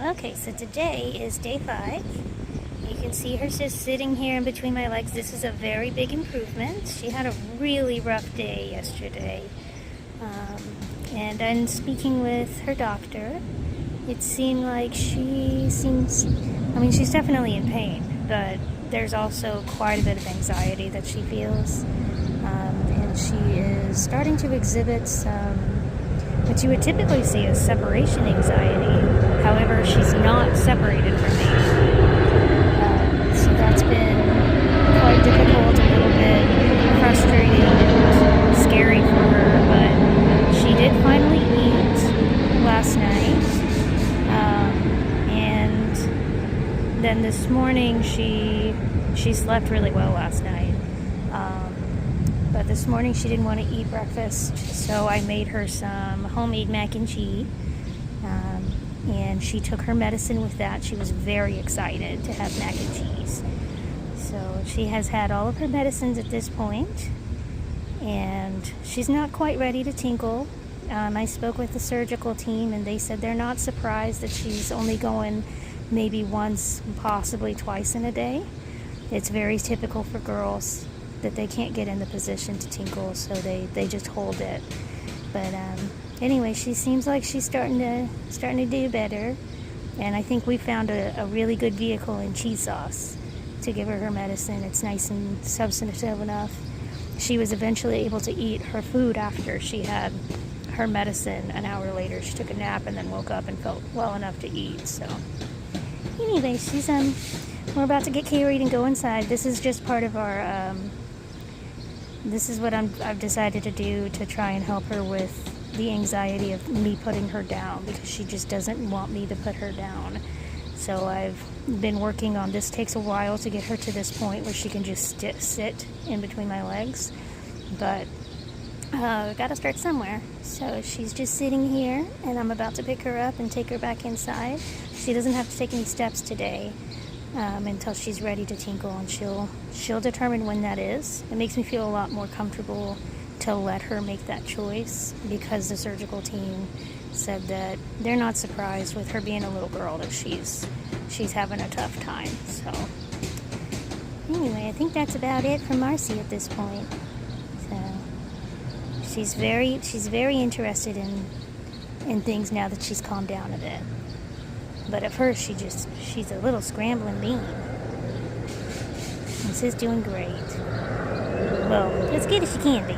Okay, so today is day 5. You can see her just sitting here in between my legs. This is a very big improvement. She had a really rough day yesterday. And I'm speaking with her doctor. It seemed like she's definitely in pain, but there's also quite a bit of anxiety that she feels. And she is starting to exhibit some, what you would typically see as separation anxiety. However, she's not separated from me. So that's been quite difficult, a little bit frustrating and scary for her, but she did finally eat last night. And then this morning she slept really well last night. But this morning she didn't want to eat breakfast, so I made her some homemade mac and cheese. And she took her medicine with that. She was very excited to have mac and cheese. So she has had all of her medicines at this point, and she's not quite ready to tinkle. I spoke with the surgical team, and they said they're not surprised that she's only going maybe once, possibly twice in a day. It's very typical for girls that they can't get in the position to tinkle, so they just hold it. But anyway, she seems like she's starting to do better, and I think we found a really good vehicle in cheese sauce to give her medicine. It's nice and substantive enough. She was eventually able to eat her food after she had her medicine. An hour later, she took a nap and then woke up and felt well enough to eat. So anyway, we're about to get carried and go inside. This is just part of our this is what I've decided to do to try and help her with the anxiety of me putting her down, because she just doesn't want me to put her down. So I've been working on this. Takes a while to get her to this point where she can just sit in between my legs, but we've got to start somewhere. So she's just sitting here, and I'm about to pick her up and take her back inside. She doesn't have to take any steps today until she's ready to tinkle, and she'll determine when that is. It makes me feel a lot more comfortable to let her make that choice, because the surgical team said that they're not surprised with her being a little girl that she's having a tough time. So anyway, I think that's about it for Marci at this point. So she's very interested in things now that she's calmed down a bit. But at first she's a little scrambling bean. And she's doing great. Well, as good as she can be.